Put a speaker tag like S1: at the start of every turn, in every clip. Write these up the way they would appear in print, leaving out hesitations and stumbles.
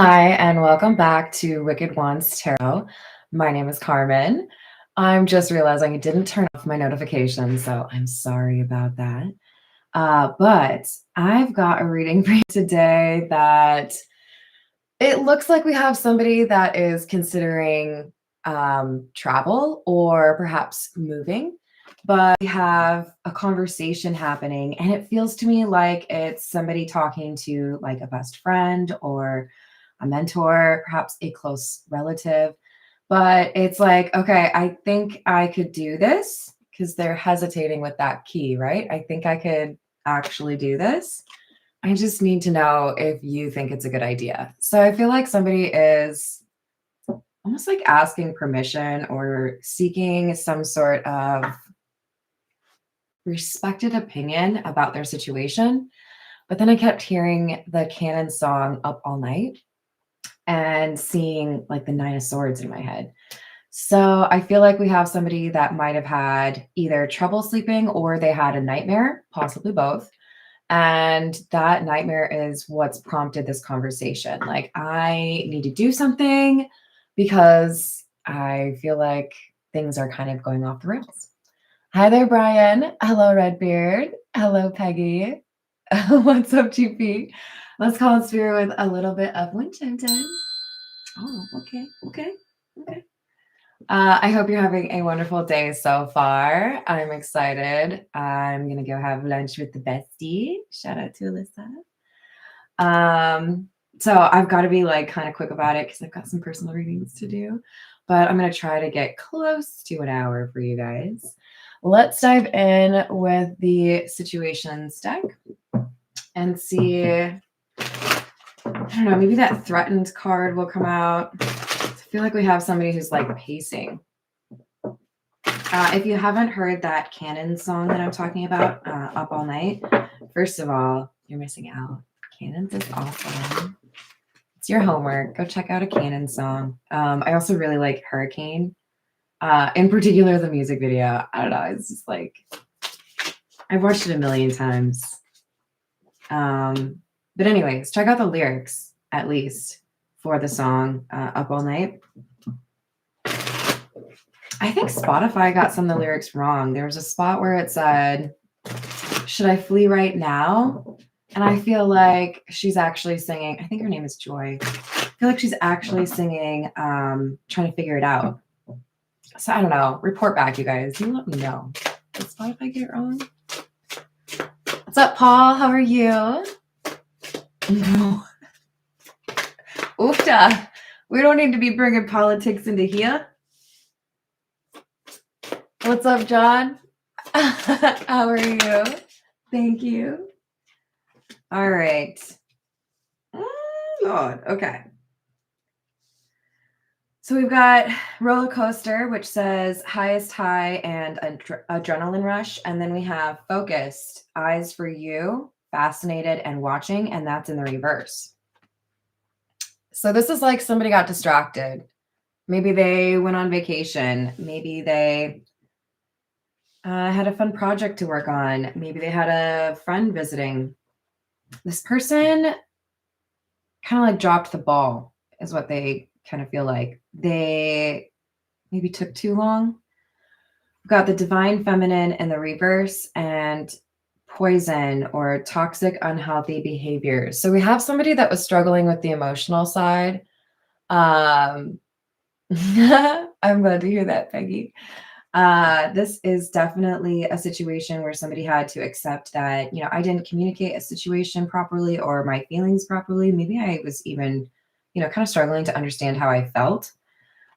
S1: Hi, and welcome back to Wicked Wands Tarot. My name is Carmen. I'm just realizing I didn't turn off my notifications, so I'm sorry about that. But I've got a reading for you today that it looks like we have somebody that is considering travel or perhaps moving, but we have a conversation happening, and it feels to me like it's somebody talking to like a best friend or a mentor, perhaps a close relative. But it's like, okay, I think I could do this because they're hesitating with that key, right? I think I could actually do this. I just need to know if you think it's a good idea. So I feel like somebody is almost like asking permission or seeking some sort of respected opinion about their situation. But then I kept hearing the Canon song Up All Night and seeing like the Nine of Swords in my head. So I feel like we have somebody that might have had either trouble sleeping or they had a nightmare, possibly both. And that nightmare is what's prompted this conversation. Like, I need to do something because I feel like things are kind of going off the rails. Hi there, Brian. Hello, Redbeard. Hello, Peggy. What's up, GP? Let's call in spirit with a little bit of wind chime time. Oh, okay. I hope you're having a wonderful day so far. I'm excited. I'm gonna go have lunch with the bestie. Shout out to Alyssa. So I've got to be like kind of quick about it because I've got some personal readings to do, but I'm gonna try to get close to an hour for you guys. Let's dive in with the situations deck and see. I don't know, maybe that threatened card will come out. I feel like we have somebody who's like pacing. If you haven't heard that Canon song that I'm talking about, Up All Night, first of all, you're missing out. Canon's is awesome. It's your homework. Go check out a Canon song. I also really like Hurricane. In particular, the music video. I don't know. It's just like, I've watched it a million times. But anyways, check out the lyrics, at least, for the song Up All Night. I think Spotify got some of the lyrics wrong. There was a spot where it said, "Should I flee right now?" And I feel like she's actually singing, I think her name is Joy. I feel like she's actually singing, trying to figure it out. So I don't know. Report back, you guys. You let me know. Did Spotify get it wrong? What's up, Paul? How are you? No. Oofta. We don't need to be bringing politics into here. What's up, John? How are you? Thank you. All right. Lord. Okay. So we've got roller coaster, which says highest high and adrenaline rush. And then we have focused, eyes for you, fascinated and watching. And that's in the reverse. So this is like somebody got distracted. Maybe they went on vacation. Maybe they had a fun project to work on. Maybe they had a friend visiting. This person kind of like dropped the ball is what they kind of feel like. They maybe took too long. We've got the divine feminine in the reverse and poison or toxic, unhealthy behaviors. So we have somebody that was struggling with the emotional side. I'm glad to hear that, Peggy. This is definitely a situation where somebody had to accept that, I didn't communicate a situation properly or my feelings properly. Maybe I was even, kind of struggling to understand how I felt.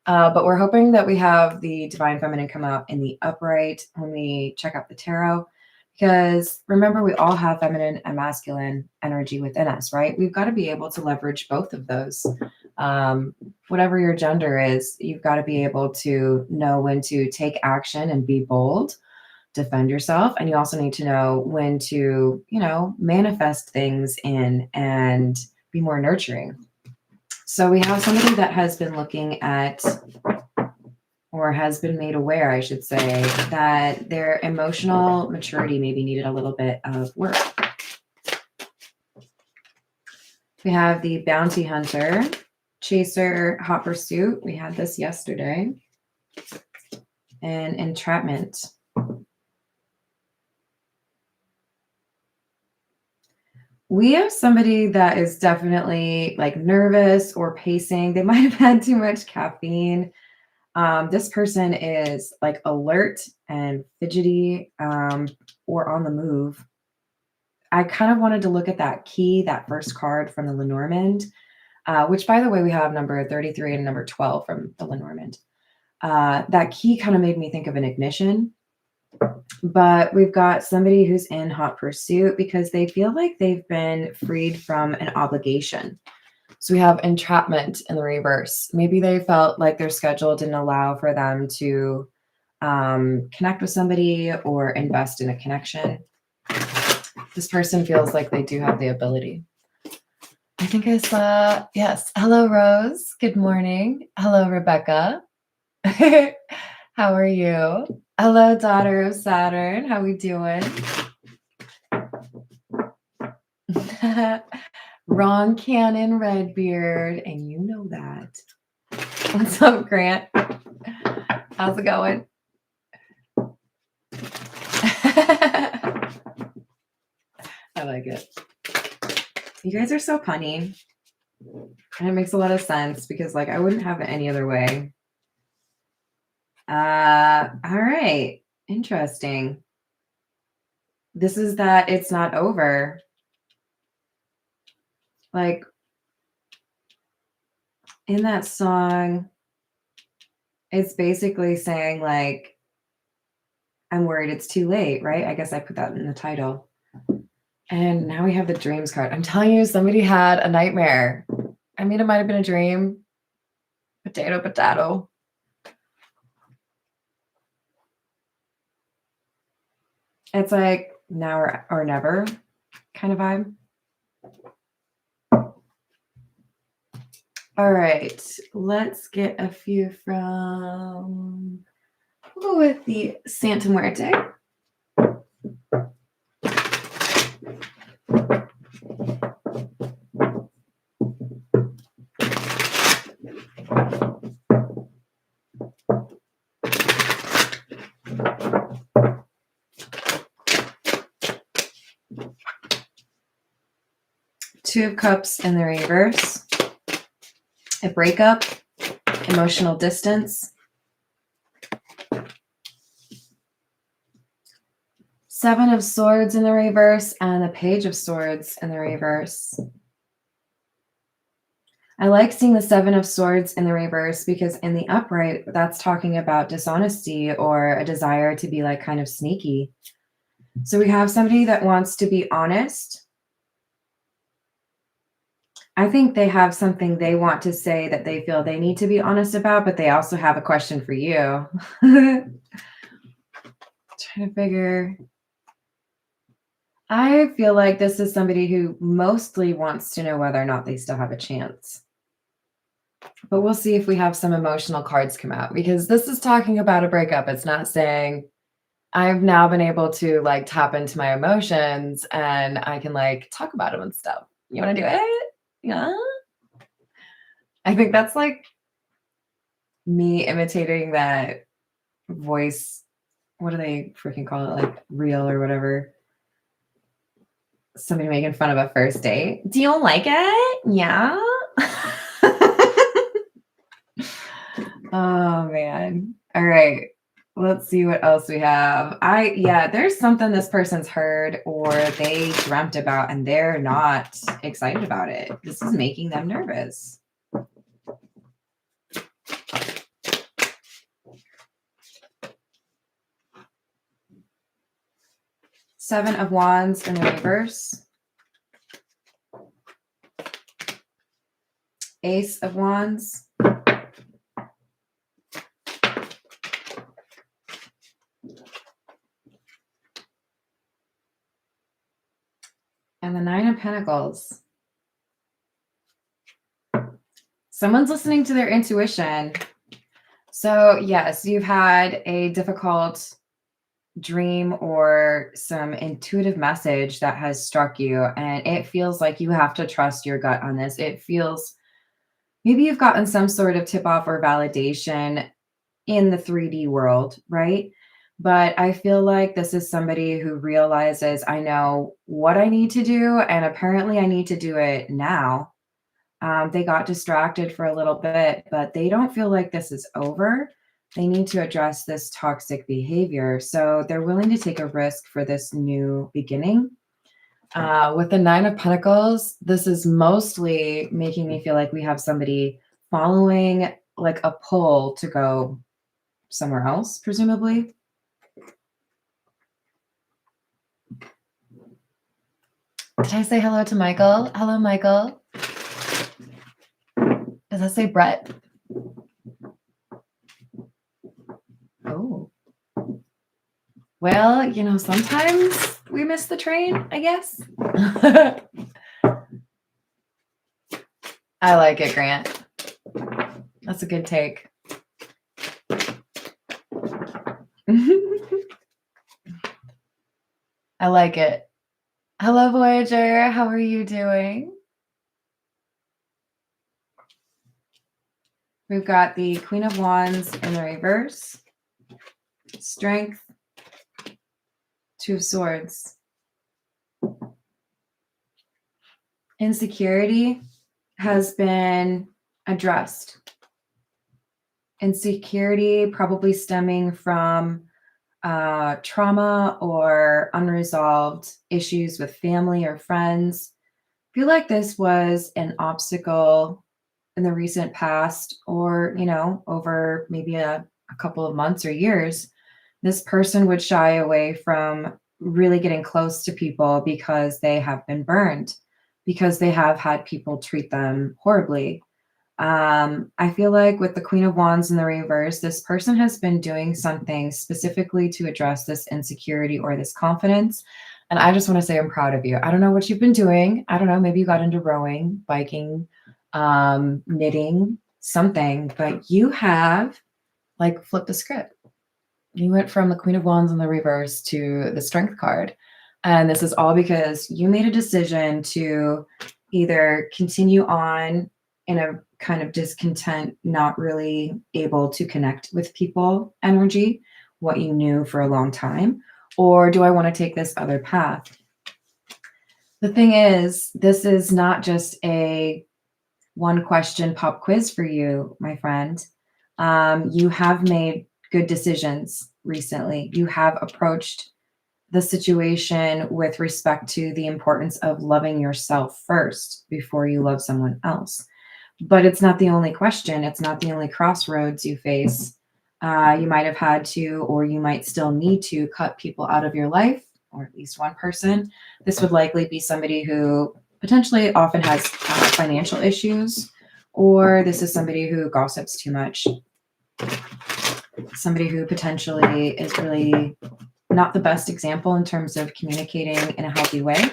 S1: But we're hoping that we have the divine feminine come out in the upright when we check out the tarot, because remember, we all have feminine and masculine energy within us, right? We've got to be able to leverage both of those. Whatever your gender is, you've got to be able to know when to take action and be bold, defend yourself. And you also need to know when to, manifest things in and be more nurturing. So we have somebody that has been looking at, or has been made aware, I should say, that their emotional maturity maybe needed a little bit of work. We have the bounty hunter, chaser, hot pursuit. We had this yesterday. And entrapment. We have somebody that is definitely like nervous or pacing. They might have had too much caffeine. This person is like alert and fidgety or on the move. I kind of wanted to look at that key, that first card from the Lenormand, which, by the way, we have number 33 and number 12 from the Lenormand. That key kind of made me think of an ignition. But we've got somebody who's in hot pursuit because they feel like they've been freed from an obligation. So we have entrapment in the reverse. Maybe they felt like their schedule didn't allow for them to connect with somebody or invest in a connection. This person feels like they do have the ability. I think I saw, yes. Hello, Rose. Good morning. Hello, Rebecca. How are you? Hello, daughter of Saturn. How we doing? Ron Cannon Redbeard, and you know that. What's up, Grant? How's it going? I like it. You guys are so punny. And it makes a lot of sense because, like, I wouldn't have it any other way. All right. Interesting. This is that it's not over. Like, in that song, it's basically saying, like, I'm worried it's too late, right? I guess I put that in the title. And now we have the dreams card. I'm telling you, somebody had a nightmare. I mean, it might have been a dream. Potato, potato. It's like now or never kind of vibe. All right, let's get a few from, we'll go with the Santa Muerte. Two of Cups in the reverse. A breakup, emotional distance. Seven of Swords in the reverse and the Page of Swords in the reverse. I like seeing the Seven of Swords in the reverse because in the upright, that's talking about dishonesty or a desire to be like kind of sneaky. So we have somebody that wants to be honest. I think they have something they want to say that they feel they need to be honest about, but they also have a question for you. Trying to figure. I feel like this is somebody who mostly wants to know whether or not they still have a chance. But we'll see if we have some emotional cards come out because this is talking about a breakup. It's not saying I've now been able to like tap into my emotions and I can like talk about them and stuff. You want to do it? Yeah. I think that's like me imitating that voice. What do they freaking call it? Like real or whatever. Somebody making fun of a first date. Do you like it? Yeah. Oh man. All right. Let's see what else we have. There's something this person's heard or they dreamt about and they're not excited about it. This is making them nervous. Seven of Wands in the reverse. Ace of Wands. And the Nine of Pentacles. Someone's listening to their intuition. So yes, you've had a difficult dream or some intuitive message that has struck you, and it feels like you have to trust your gut on this. It feels maybe you've gotten some sort of tip off or validation in the 3D world, right? But I feel like this is somebody who realizes I know what I need to do, and apparently I need to do it now. They got distracted for a little bit, but they don't feel like this is over. They need to address this toxic behavior. So they're willing to take a risk for this new beginning. With the Nine of Pentacles, this is mostly making me feel like we have somebody following like a pull to go somewhere else, presumably. Did I say hello to Michael? Hello, Michael. Does that say Brett? Oh. Well, you know, sometimes we miss the train, I guess. I like it, Grant. That's a good take. I like it. Hello, Voyager. How are you doing? We've got the Queen of Wands in the reverse. Strength. Two of Swords. Insecurity has been addressed. Insecurity probably stemming from trauma or unresolved issues with family or friends. I feel like this was an obstacle in the recent past, or, you know, over maybe a couple of months or years. This person would shy away from really getting close to people because they have been burned, because they have had people treat them horribly. I feel like with the Queen of Wands in the reverse, this person has been doing something specifically to address this insecurity or this confidence. And I just want to say I'm proud of you. I don't know what you've been doing. I don't know. Maybe you got into rowing, biking, knitting, something, but you have like flipped the script. You went from the Queen of Wands in the reverse to the Strength card. And this is all because you made a decision to either continue on in a kind of discontent, not really able to connect with people energy, what you knew for a long time, or do I want to take this other path? The thing is, this is not just a one question pop quiz for you, my friend. You have made good decisions recently. You have approached the situation with respect to the importance of loving yourself first before you love someone else. But it's not the only question. It's not the only crossroads you face. You might have had to, or you might still need to cut people out of your life, or at least one person. This would likely be somebody who potentially often has financial issues, or this is somebody who gossips too much. Somebody who potentially is really not the best example in terms of communicating in a healthy way.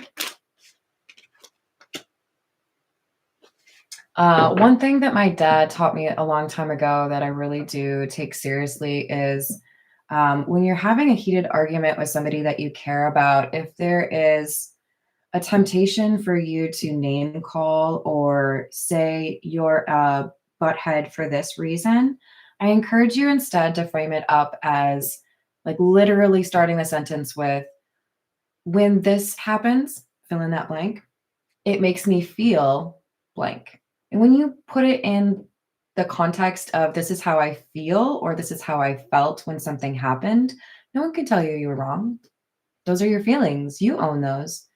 S1: One thing that my dad taught me a long time ago that I really do take seriously is when you're having a heated argument with somebody that you care about, if there is a temptation for you to name call or say you're a butthead for this reason, I encourage you instead to frame it up as like literally starting the sentence with, when this happens, fill in that blank, it makes me feel blank. And when you put it in the context of this is how I feel or this is how I felt when something happened, no one can tell you you were wrong. Those are your feelings. You own those.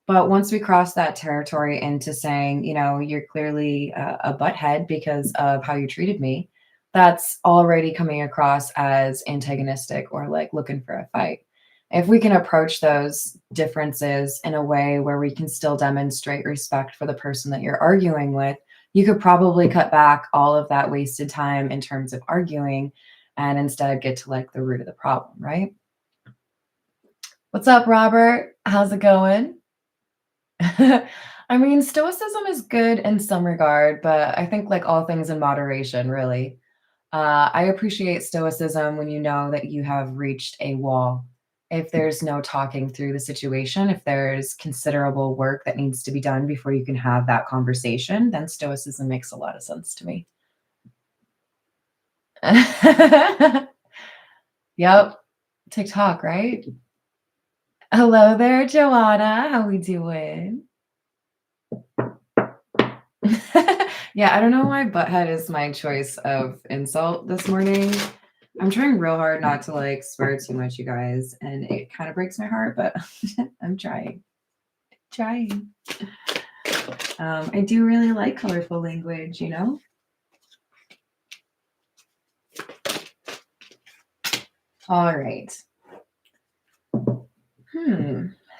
S1: But once we cross that territory into saying, you know, you're clearly a butthead because of how you treated me, that's already coming across as antagonistic or like looking for a fight. If we can approach those differences in a way where we can still demonstrate respect for the person that you're arguing with, you could probably cut back all of that wasted time in terms of arguing and instead get to like the root of the problem, right? What's up, Robert? How's it going? I mean, stoicism is good in some regard, but I think like all things in moderation, really. I appreciate stoicism when you know that you have reached a wall. if there's no talking through the situation, if there's considerable work that needs to be done before you can have that conversation, then stoicism makes a lot of sense to me. Yep. TikTok, right? Hello there, Joanna. How we doing? Yeah, I don't know why butthead is my choice of insult this morning. I'm trying real hard not to like swear too much, you guys, and it kind of breaks my heart, but I'm trying. I do really like colorful language, you know? All right.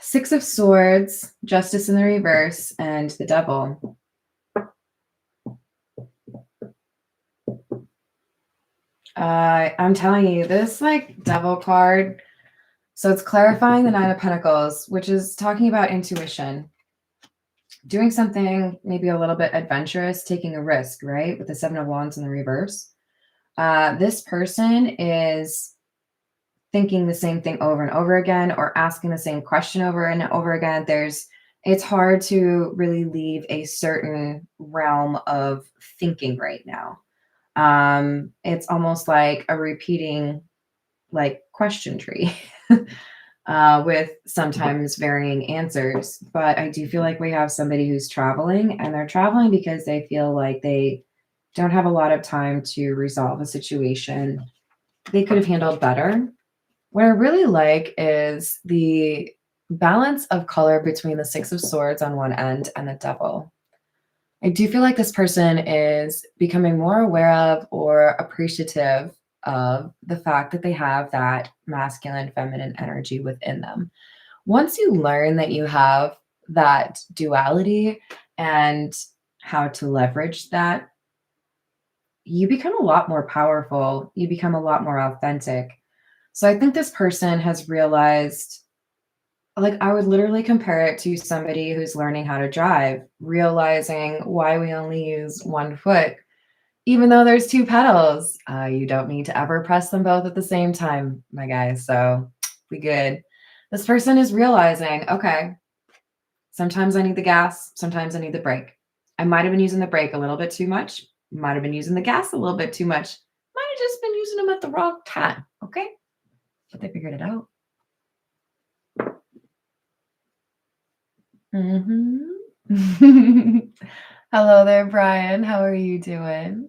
S1: Six of Swords, Justice in the reverse, and the Devil. I'm telling you, this like Devil card, so it's clarifying the Nine of Pentacles, which is talking about intuition. Doing something maybe a little bit adventurous, taking a risk, right? With the Seven of Wands in the reverse. This person is thinking the same thing over and over again, or asking the same question over and over again. It's hard to really leave a certain realm of thinking right now. It's almost like a repeating like question tree with sometimes varying answers. But I do feel like we have somebody who's traveling, and they're traveling because they feel like they don't have a lot of time to resolve a situation they could have handled better. What I really like is the balance of color between the Six of Swords on one end and the Devil. I do feel like this person is becoming more aware of or appreciative of the fact that they have that masculine, feminine energy within them. Once you learn that you have that duality and how to leverage that, you become a lot more powerful. You become a lot more authentic. So I think this person has realized, like, I would literally compare it to somebody who's learning how to drive, realizing why we only use one foot, even though there's two pedals. You don't need to ever press them both at the same time, my guys. So we good. This person is realizing, okay, sometimes I need the gas, sometimes I need the brake. I might have been using the brake a little bit too much, might have been using the gas a little bit too much, might have just been using them at the wrong time. Okay. But they figured it out. Hello there, Brian. How are you doing?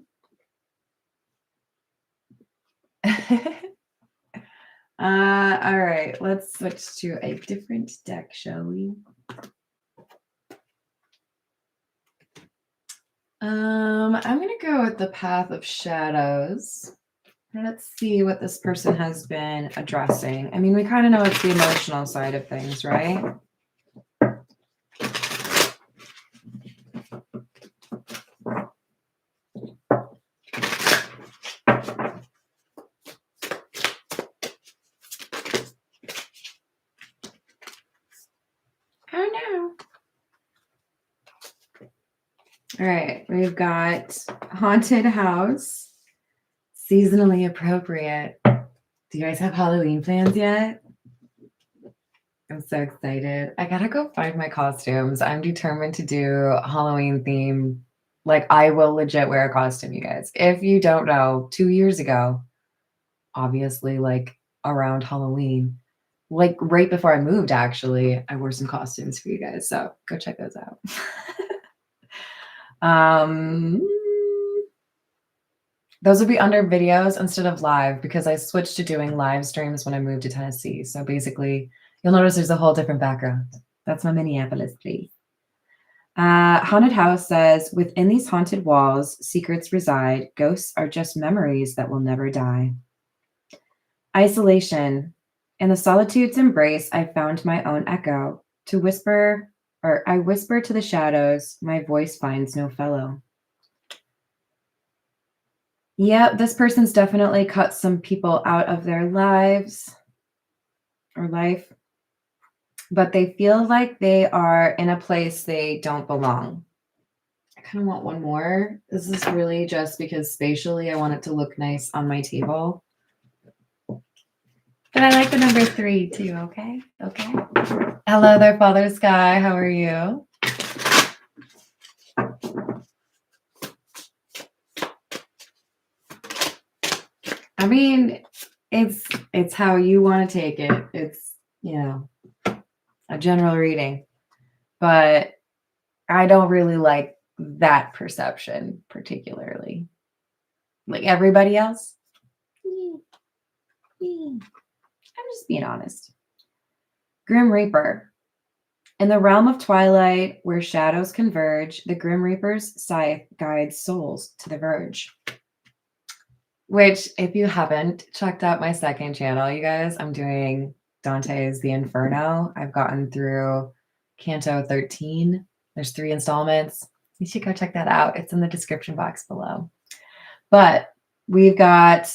S1: All right, let's switch to a different deck, shall we? I'm gonna go with the Path of Shadows. Let's see what this person has been addressing. I mean, we kind of know it's the emotional side of things, right? Oh no. All right, we've got Haunted House, seasonally appropriate. Do you guys have Halloween plans yet? I'm so excited. I gotta go find my costumes. I'm determined to do Halloween theme. Like, I will legit wear a costume, you guys. If you don't know, 2 years ago, obviously, like around Halloween, like right before I moved, actually, I wore some costumes for you guys. So go check those out. Those will be under videos instead of live because I switched to doing live streams when I moved to Tennessee. So basically, you'll notice there's a whole different background. That's my Minneapolis, please. Haunted House says, within these haunted walls, secrets reside. Ghosts are just memories that will never die. Isolation. In the solitude's embrace, I found my own echo. I whisper to the shadows, my voice finds no fellow. Yeah, this person's definitely cut some people out of their lives or life, but they feel like they are in a place they don't belong. I kind of want one more. This is really just because spatially I want it to look nice on my table. But I like the number 3 too, okay? Okay. Hello there, Father Sky. How are you? I mean, it's how you want to take it. It's, a general reading. But I don't really like that perception particularly. Like everybody else. I'm just being honest. Grim Reaper. In the realm of twilight, where shadows converge, the Grim Reaper's scythe guides souls to the verge. Which, if you haven't checked out my second channel, you guys, I'm doing Dante's The Inferno. I've gotten through Canto 13. There's 3 installments. You should go check that out. It's in the description box below. But we've got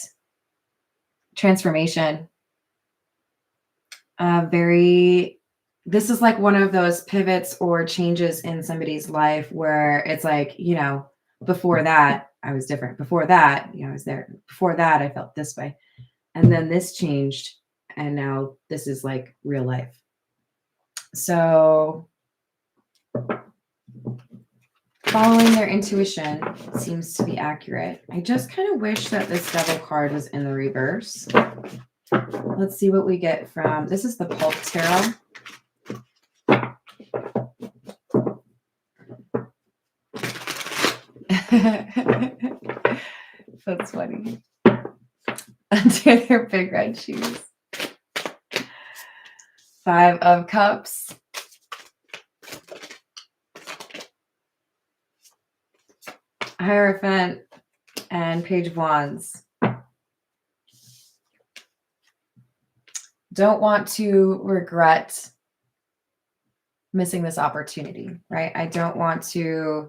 S1: transformation. This is like one of those pivots or changes in somebody's life where it's like, before that, I was different. Before that, I was there. Before that, I felt this way. And then this changed. And now this is like real life. So following their intuition seems to be accurate. I just kind of wish that this Devil card was in the reverse. Let's see what we get from, this is the Pulp Tarot. That's funny. Under their big red shoes. 5 of Cups. Hierophant and Page of Wands. Don't want to regret missing this opportunity, right? I don't want to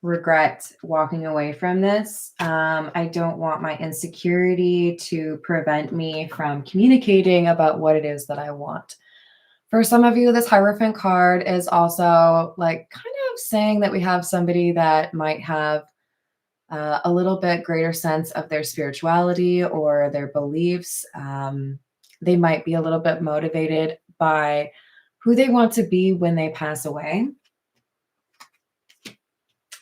S1: regret walking away from this. I don't want my insecurity to prevent me from communicating about what it is that I want. For some of you, this Hierophant card is also like kind of saying that we have somebody that might have a little bit greater sense of their spirituality or their beliefs. They might be a little bit motivated by who they want to be when they pass away.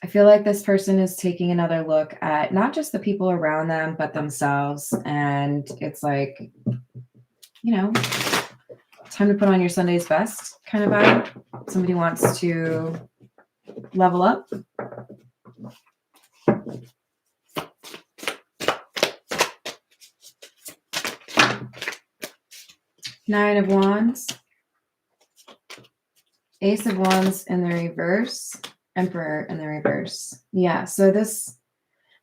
S1: I feel like this person is taking another look at not just the people around them, but themselves. And it's like, time to put on your Sunday's best kind of vibe. Somebody wants to level up. Nine of Wands. Ace of Wands in the reverse. Emperor in the reverse. Yeah, so this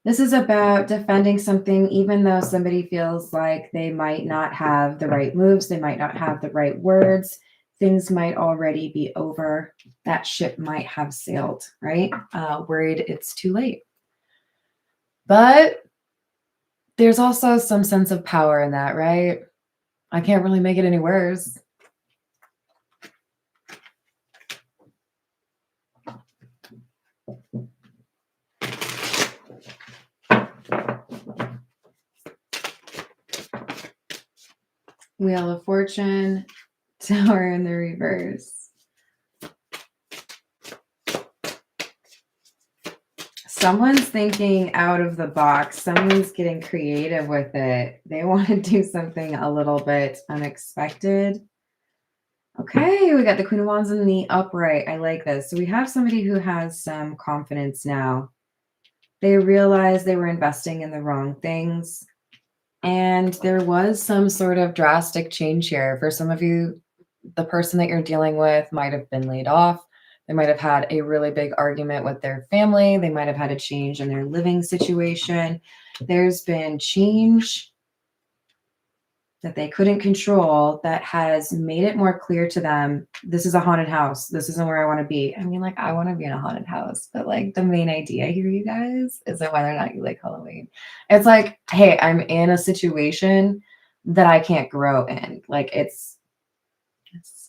S1: is about defending something, even though somebody feels like they might not have the right moves, they might not have the right words, things might already be over. That ship might have sailed, right? Worried it's too late. But there's also some sense of power in that, right? I can't really make it any worse. Wheel of Fortune, Tower in the reverse. Someone's thinking out of the box. Someone's getting creative with it. They want to do something a little bit unexpected. Okay, we got the Queen of Wands in the upright. I like this. So we have somebody who has some confidence now. They realized they were investing in the wrong things. And there was some sort of drastic change here. For some of you, the person that you're dealing with might have been laid off. They might have had a really big argument with their family. They might have had a change in their living situation. There's been change that they couldn't control that has made it more clear to them, this is a haunted house. This isn't where I want to be. I mean, like, I want to be in a haunted house, but like the main idea here, you guys, is that whether or not you like Halloween. It's like, hey, I'm in a situation that I can't grow in. Like it's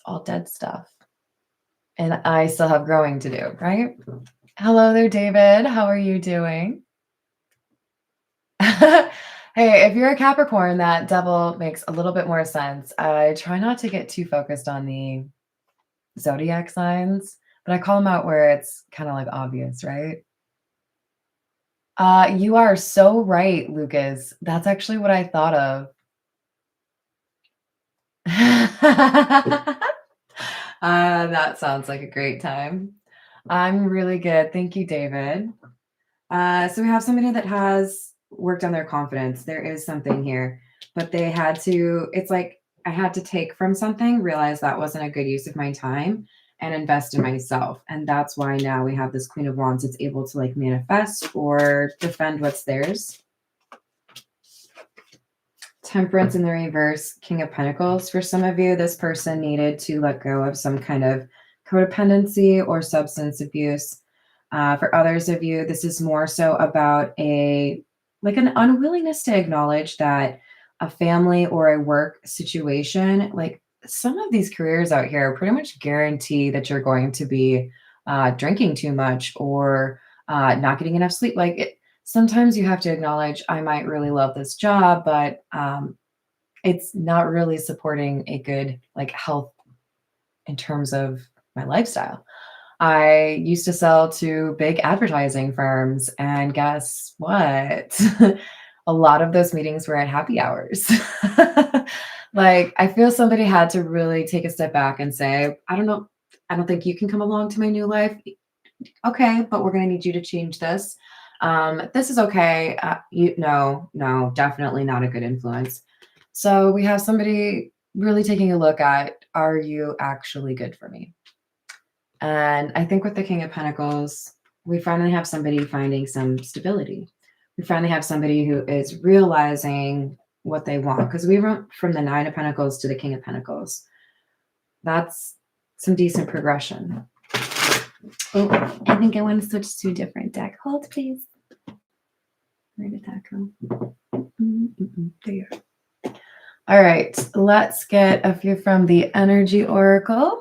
S1: all dead stuff. And I still have growing to do, right? Hello there, David. How are you doing? Hey, if you're a Capricorn, that devil makes a little bit more sense. I try not to get too focused on the zodiac signs, but I call them out where it's kind of like obvious, right? You are so right, Lucas. That's actually what I thought of. That sounds like a great time. I'm really good. Thank you, David. So we have somebody that has worked on their confidence. There is something here, but they had to, it's like I had to take from something, realize that wasn't a good use of my time, and invest in myself. And that's why now we have this Queen of Wands. It's able to like manifest or defend what's theirs. Temperance in the reverse, King of Pentacles. For some of you, this person needed to let go of some kind of codependency or substance abuse. For others of you, this is more so about an unwillingness to acknowledge that a family or a work situation, like some of these careers out here, pretty much guarantee that you're going to be drinking too much or not getting enough sleep. Sometimes you have to acknowledge, I might really love this job, but it's not really supporting a good like health in terms of my lifestyle. I used to sell to big advertising firms, and guess what? A lot of those meetings were at happy hours. Like, I feel somebody had to really take a step back and say, I don't know, I don't think you can come along to my new life. Okay, but we're going to need you to change this. This is okay. No, definitely not a good influence. So we have somebody really taking a look at, are you actually good for me? And I think with the King of Pentacles, we finally have somebody finding some stability. We finally have somebody who is realizing what they want, because we went from the Nine of Pentacles to the King of Pentacles. That's some decent progression. Oh, I think I want to switch to a different deck. Hold, please. Where did that go? There you are. All right, let's get a few from the Energy Oracle.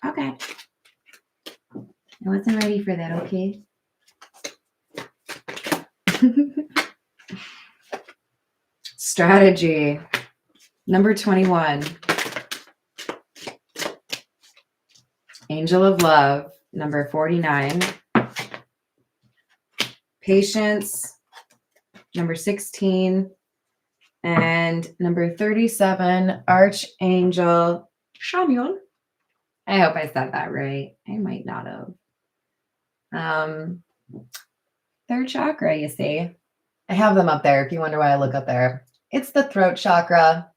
S1: Okay. I wasn't ready for that, okay? Strategy. Number 21. Angel of Love. Number 49. Patience. Number 16. And number 37, Archangel Chamuel. I hope I said that right. I might not have. Third chakra, you see. I have them up there if you wonder why I look up there. It's the throat chakra.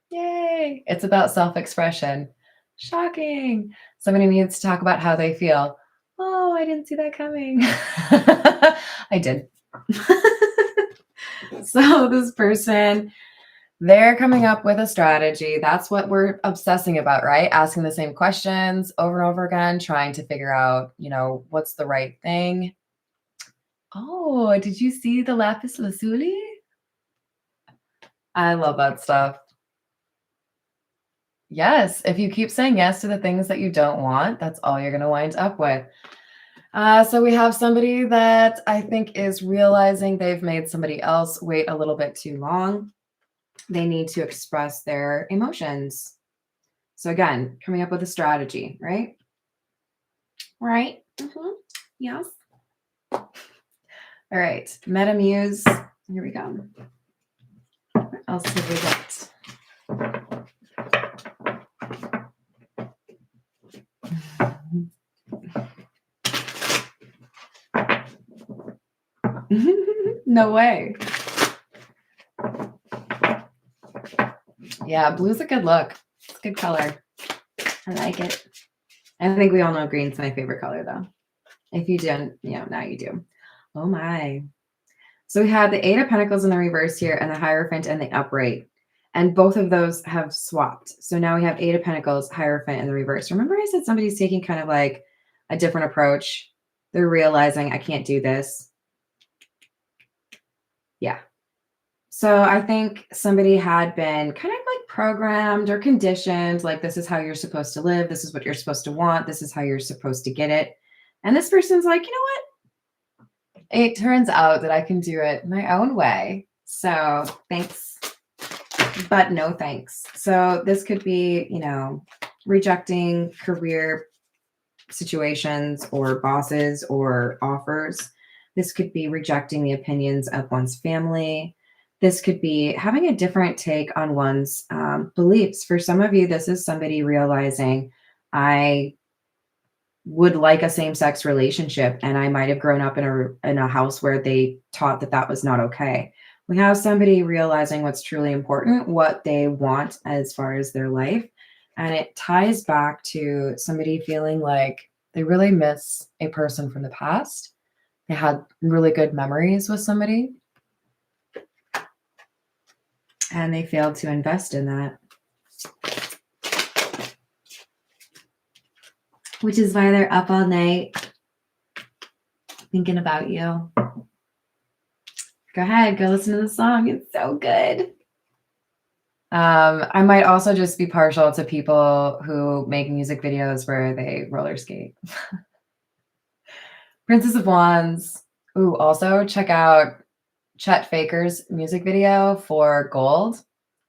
S1: Yay! It's about self-expression. Shocking. Somebody needs to talk about how they feel. Oh, I didn't see that coming. I did. So this person, they're coming up with a strategy. That's what we're obsessing about, right? Asking the same questions over and over again, trying to figure out, what's the right thing. Oh, did you see the lapis lazuli? I love that stuff. Yes, if you keep saying yes to the things that you don't want, that's all you're going to wind up with. So we have somebody that I think is realizing they've made somebody else wait a little bit too long. They need to express their emotions. So again, coming up with a strategy, right? Right. Yes. All right. Metamuse. Here we go. What else have we got? No way. Yeah, blue's a good look. It's a good color. I like it. I think we all know green's my favorite color, though. If you didn't, now you do. Oh my. So we had the Eight of Pentacles in the reverse here and the Hierophant and the upright. And both of those have swapped. So now we have Eight of Pentacles, Hierophant in the reverse. Remember I said somebody's taking kind of like a different approach. They're realizing I can't do this. Yeah. So I think somebody had been kind of like programmed or conditioned, like this is how you're supposed to live, this is what you're supposed to want, this is how you're supposed to get it. And this person's like, you know what? It turns out that I can do it my own way. So thanks, but no thanks. So this could be, you know, rejecting career situations or bosses or offers. This could be rejecting the opinions of one's family. This could be having a different take on one's beliefs. For some of you, this is somebody realizing, I would like a same-sex relationship, and I might have grown up in a house where they taught that that was not okay. We have somebody realizing what's truly important, what they want as far as their life, and it ties back to somebody feeling like they really miss a person from the past. They had really good memories with somebody, and they failed to invest in that. Which is why they're up all night thinking about you. Go ahead, go listen to the song. It's so good. I might also just be partial to people who make music videos where they roller skate. Princess of Wands. Ooh, also check out Chet Faker's music video for Gold,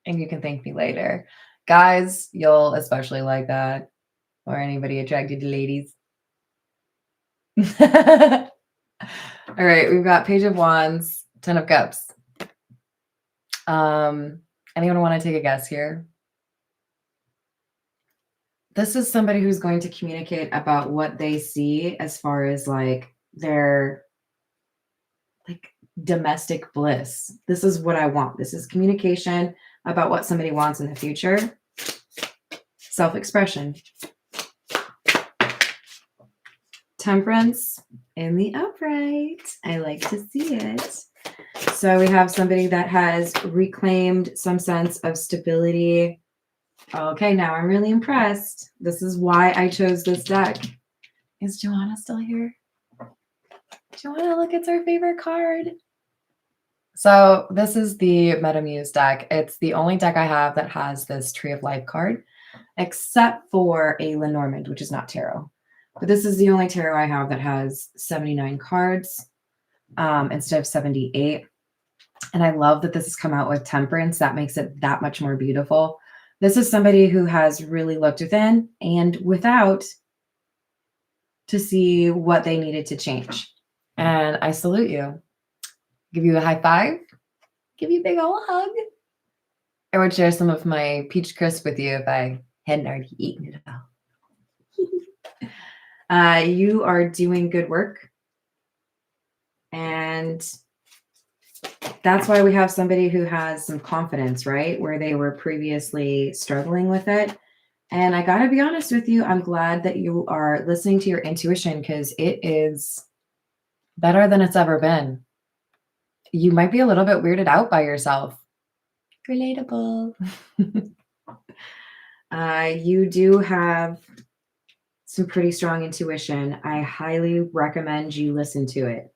S1: and you can thank me later. Guys, you'll especially like that, or anybody attracted to ladies. All right, we've got Page of Wands, Ten of Cups. Anyone want to take a guess here? This is somebody who's going to communicate about what they see as far as like their like domestic bliss. This is what I want. This is communication about what somebody wants in the future. Self-expression. Temperance in the upright. I like to see it. So we have somebody that has reclaimed some sense of stability. Okay, now I'm really impressed. This is why I chose this deck. Is Joanna still here? Joanna, look, it's our favorite card. So this is the Metamuse deck. It's the only deck I have that has this Tree of Life card, except for a Lenormand, which is not tarot. But this is the only tarot I have that has 79 cards instead of 78. And I love that this has come out with Temperance. That makes it that much more beautiful. This is somebody who has really looked within and without to see what they needed to change. And I salute you. Give you a high five. Give you a big old hug. I would share some of my peach crisp with you if I hadn't already eaten it all. You are doing good work. And that's why we have somebody who has some confidence, right? Where they were previously struggling with it. And I got to be honest with you, I'm glad that you are listening to your intuition because it is better than it's ever been. You might be a little bit weirded out by yourself. Relatable. You do have some pretty strong intuition. I highly recommend you listen to it.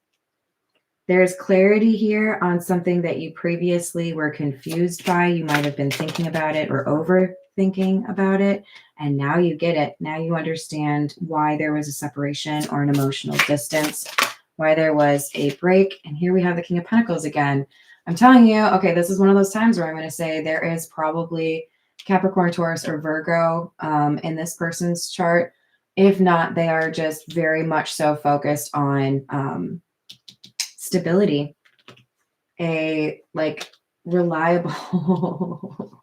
S1: There's clarity here on something that you previously were confused by. You might have been thinking about it or overthinking about it, and now you get it. Now you understand why there was a separation or an emotional distance, why there was a break. And here we have the King of Pentacles again. I'm telling you, okay, this is one of those times where I'm going to say there is probably Capricorn, Taurus, or Virgo in this person's chart. If not, they are just very much so focused on stability, a like reliable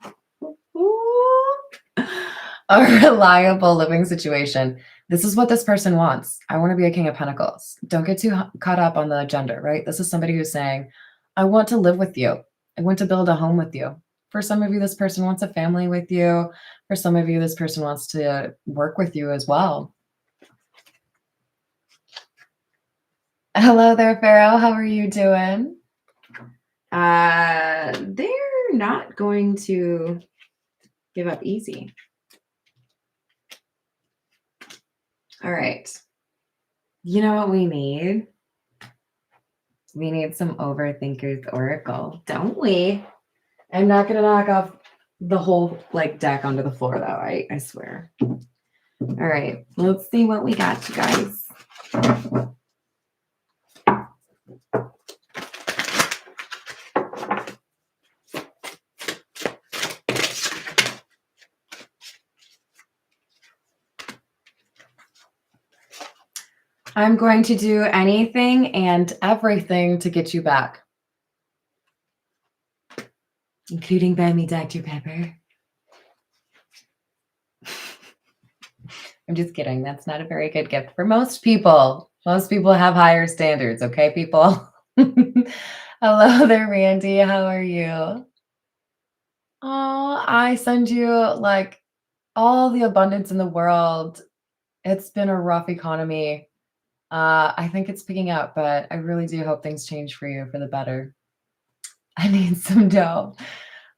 S1: a reliable living situation. This is what this person wants. I want to be a King of Pentacles. Don't get too caught up on the gender, right? This is somebody who's saying, I want to live with you. I want to build a home with you. For some of you, this person wants a family with you. For some of you, this person wants to work with you as well. Hello there, Pharaoh. How are you doing? They're not going to give up easy. All right. You know what we need? We need some Overthinkers Oracle, don't we? I'm not going to knock off the whole like deck onto the floor though, I swear. All right, let's see what we got, you guys. I'm going to do anything and everything to get you back. Including buy me Dr. Pepper. I'm just kidding. That's not a very good gift for most people. Most people have higher standards, okay, people? Hello there, Randy. How are you? Oh, I send you like all the abundance in the world. It's been a rough economy. I think it's picking up, but I really do hope things change for you for the better. I need some dough.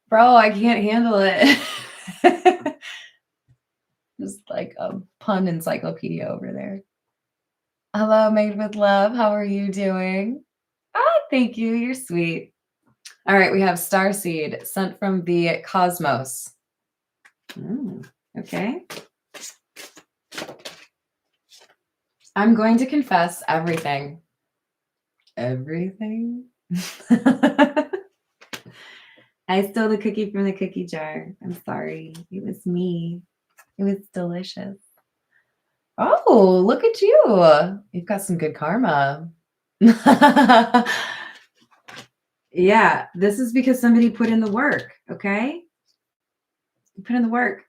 S1: Bro, I can't handle it. Just like a pun encyclopedia over there. Hello, Made with Love. How are you doing? Ah, thank you. You're sweet. All right, we have Starseed sent from the cosmos. Okay. I'm going to confess everything. Everything? I stole the cookie from the cookie jar. I'm sorry. It was me. It was delicious. Oh, look at you. You've got some good karma. Yeah, this is because somebody put in the work, okay? You put in the work.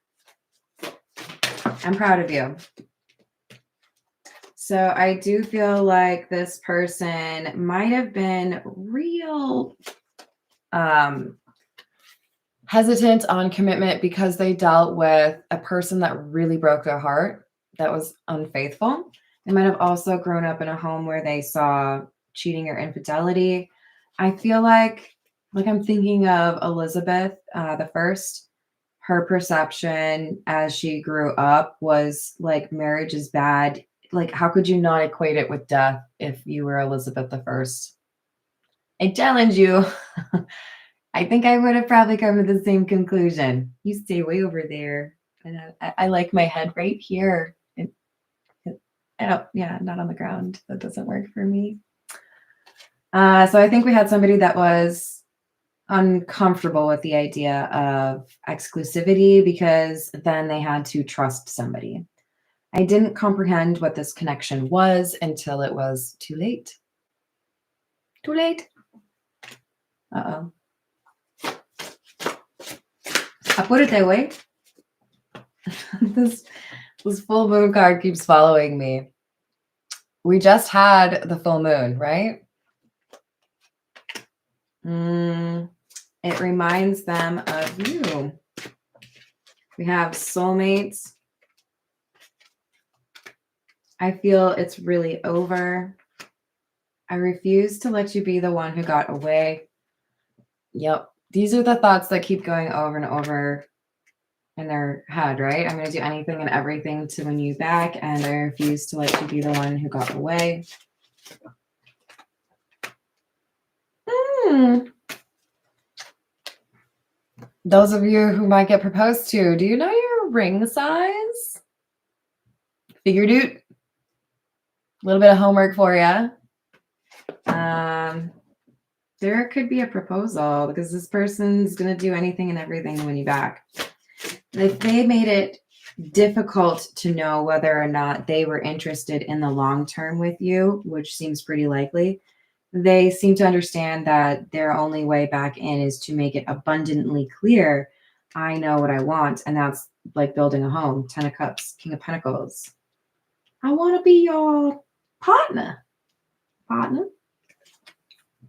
S1: I'm proud of you. So I do feel like this person might have been real hesitant on commitment because they dealt with a person that really broke their heart, that was unfaithful. They might have also grown up in a home where they saw cheating or infidelity. I feel like I'm thinking of Elizabeth the First. Her perception as she grew up was like marriage is bad. Like, how could you not equate it with death if you were Elizabeth the First? I challenge you. I think I would have probably come to the same conclusion. You stay way over there. And I like my head right here. I don't, yeah, not on the ground. That doesn't work for me. So I think we had somebody that was uncomfortable with the idea of exclusivity because then they had to trust somebody. I didn't comprehend what this connection was until it was too late. Too late. Uh-oh. I put it that way. This full moon card keeps following me. We just had the full moon, right? It reminds them of you. We have soulmates. I feel it's really over. I refuse to let you be the one who got away. Yep. These are the thoughts that keep going over and over in their head, right? I'm going to do anything and everything to win you back, and I refuse to let you be the one who got away. Those of you who might get proposed to, do you know your ring size? Figured it. A little bit of homework for you. There could be a proposal because this person's going to do anything and everything to win you back. If they made it difficult to know whether or not they were interested in the long term with you, which seems pretty likely, they seem to understand that their only way back in is to make it abundantly clear, I know what I want. And that's like building a home. 10 of Cups, King of Pentacles. I want to be your partner.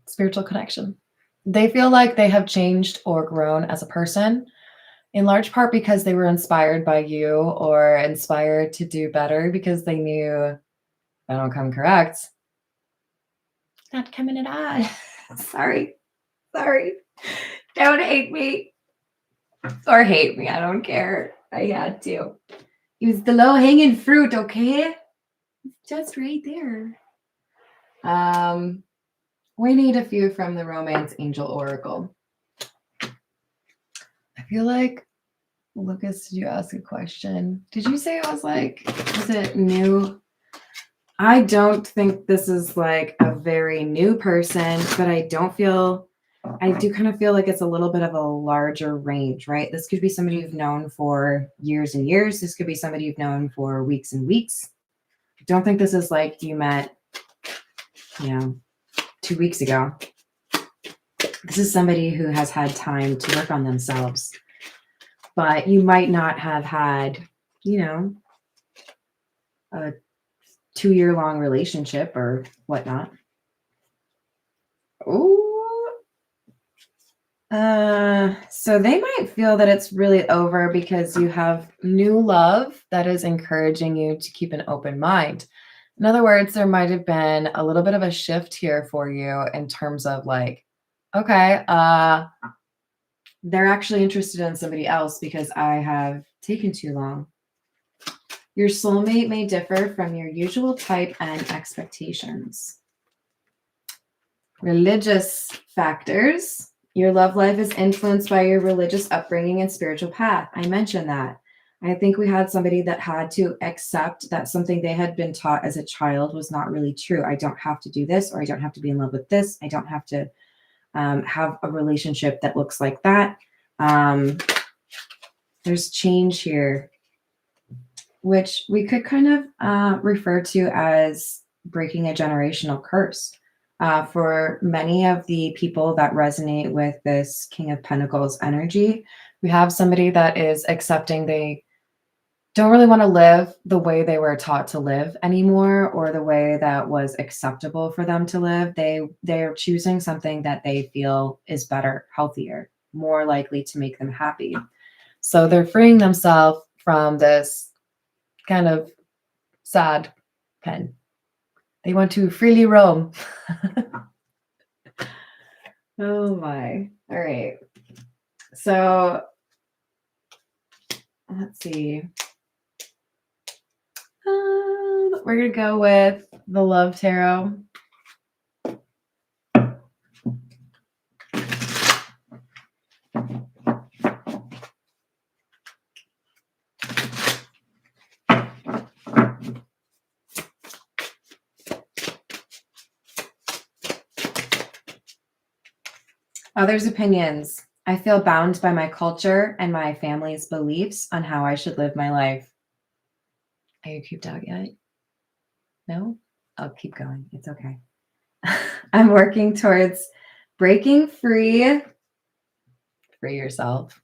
S1: Spiritual connection. They feel like they have changed or grown as a person, in large part because they were inspired by you or inspired to do better because they knew, if I don't come correct, not coming at all. Sorry. Don't hate me. Or hate me. I don't care. I had to. It was the low-hanging fruit, okay? It's just right there. We need a few from the Romance Angel Oracle. I feel like, Lucas, did you ask a question? Did you say it was like, is it new? I don't think this is like a very new person, but I do kind of feel like it's a little bit of a larger range, right? This could be somebody you've known for years and years. This could be somebody you've known for weeks and weeks. I don't think this is like you met, 2 weeks ago. This is somebody who has had time to work on themselves, but you might not have had, a 2-year-long relationship or whatnot. So they might feel that it's really over because you have new love that is encouraging you to keep an open mind. In other words, there might have been a little bit of a shift here for you in terms of like, okay, they're actually interested in somebody else because I have taken too long. Your soulmate may differ from your usual type and expectations. Religious factors. Your love life is influenced by your religious upbringing and spiritual path. I mentioned that. I think we had somebody that had to accept that something they had been taught as a child was not really true. I don't have to do this, or I don't have to be in love with this. I don't have to have a relationship that looks like that. There's change here, which we could kind of refer to as breaking a generational curse. For many of the people that resonate with this King of Pentacles energy, we have somebody that is accepting they don't really want to live the way they were taught to live anymore, or the way that was acceptable for them to live. They're choosing something that they feel is better, healthier, more likely to make them happy. So they're freeing themselves from this kind of sad pen. They want to freely roam. Oh my. All right. So let's see. We're going to go with the Love Tarot. Others' opinions. I feel bound by my culture and my family's beliefs on how I should live my life. Are you creeped out yet? No? I'll keep going. It's okay. I'm working towards breaking free. Free yourself.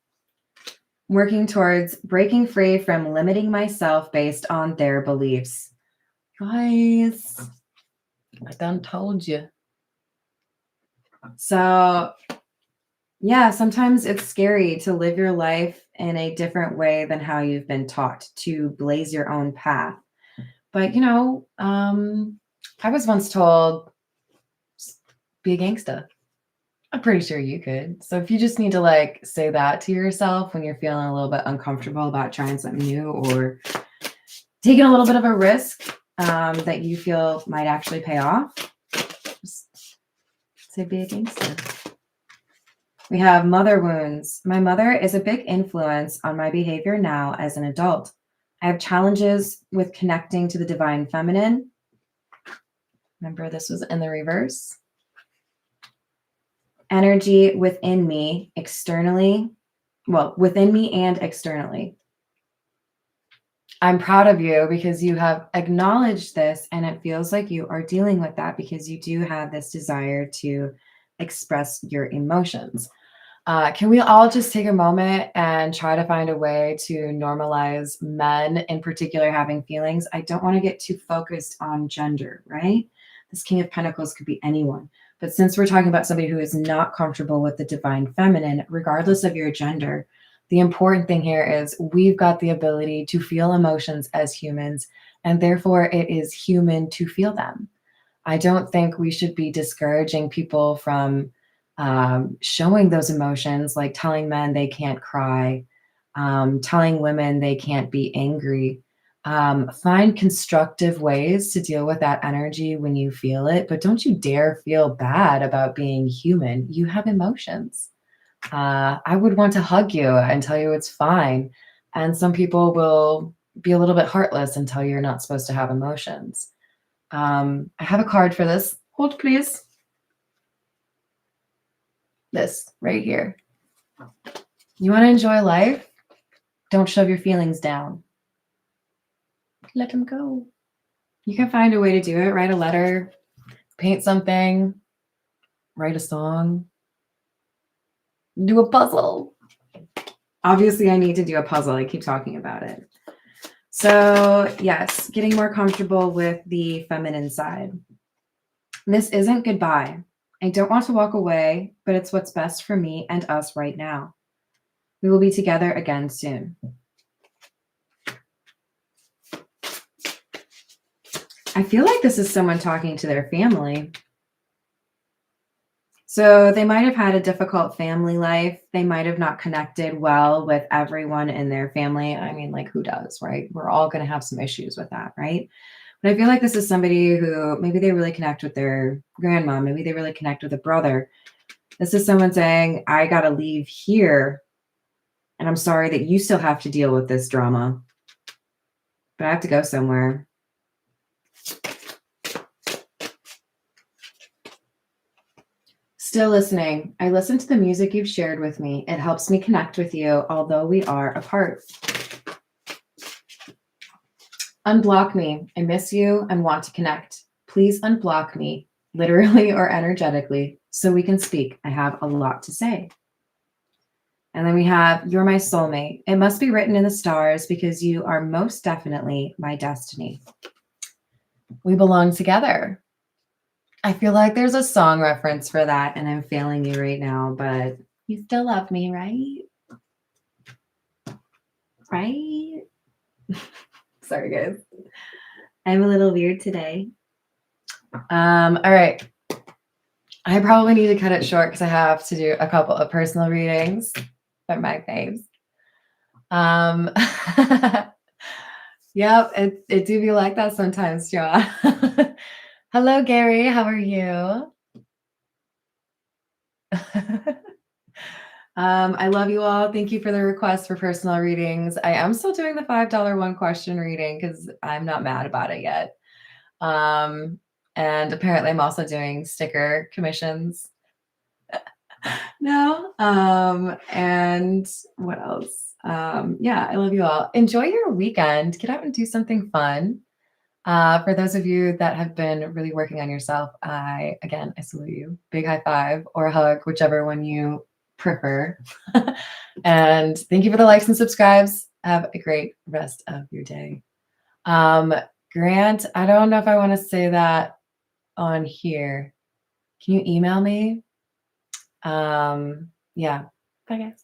S1: I'm working towards breaking free from limiting myself based on their beliefs. Guys, I done told you. So yeah, sometimes it's scary to live your life in a different way than how you've been taught, to blaze your own path. But, I was once told, be a gangsta. I'm pretty sure you could. So if you just need to like say that to yourself when you're feeling a little bit uncomfortable about trying something new or taking a little bit of a risk that you feel might actually pay off, just say be a gangster. We have mother wounds. My mother is a big influence on my behavior now as an adult. I have challenges with connecting to the divine feminine. Remember, this was in the reverse. Energy within me externally. Well, within me and externally. I'm proud of you because you have acknowledged this, and it feels like you are dealing with that because you do have this desire to express your emotions. Can we all just take a moment and try to find a way to normalize men in particular having feelings? I don't want to get too focused on gender, right? This King of Pentacles could be anyone. But since we're talking about somebody who is not comfortable with the divine feminine, regardless of your gender, the important thing here is we've got the ability to feel emotions as humans, and therefore it is human to feel them. I don't think we should be discouraging people from showing those emotions, like telling men they can't cry, telling women they can't be angry. Find constructive ways to deal with that energy when you feel it, but don't you dare feel bad about being human. You have emotions. I would want to hug you and tell you it's fine. And some people will be a little bit heartless and tell you you're not supposed to have emotions. I have a card for this. Hold, please. This right here. You want to enjoy life? Don't shove your feelings down. Let them go. You can find a way to do it. Write a letter, paint something, write a song, do a puzzle. Obviously, I need to do a puzzle. I keep talking about it. So, yes, getting more comfortable with the feminine side. This isn't goodbye. I don't want to walk away, but it's what's best for me and us right now. We will be together again soon. I feel like this is someone talking to their family. So they might have had a difficult family life. They might have not connected well with everyone in their family. I mean, like, who does, right? We're all going to have some issues with that, right? But I feel like this is somebody who maybe they really connect with their grandma. Maybe they really connect with a brother. This is someone saying, I got to leave here. And I'm sorry that you still have to deal with this drama. But I have to go somewhere. Still listening. I listen to the music you've shared with me. It helps me connect with you, although we are apart. Unblock me. I miss you and want to connect. Please unblock me, literally or energetically, so we can speak. I have a lot to say. And then we have, you're my soulmate. It must be written in the stars because you are most definitely my destiny. We belong together. I feel like there's a song reference for that, and I'm failing you right now, but you still love me, right? Right? Sorry, guys. I'm a little weird today. All right. I probably need to cut it short because I have to do a couple of personal readings for my faves. Yep, it do be like that sometimes, Joa. Hello, Gary. How are you? I love you all. Thank you for the request for personal readings. I am still doing the $5 one question reading because I'm not mad about it yet. And apparently I'm also doing sticker commissions. No. And what else? Yeah, I love you all. Enjoy your weekend. Get out and do something fun. For those of you that have been really working on yourself, I salute you. Big high five or a hug, whichever one you prefer. And thank you for the likes and subscribes. Have a great rest of your day. Grant, I don't know if I want to say that on here. Can you email me? Yeah. Bye, guys.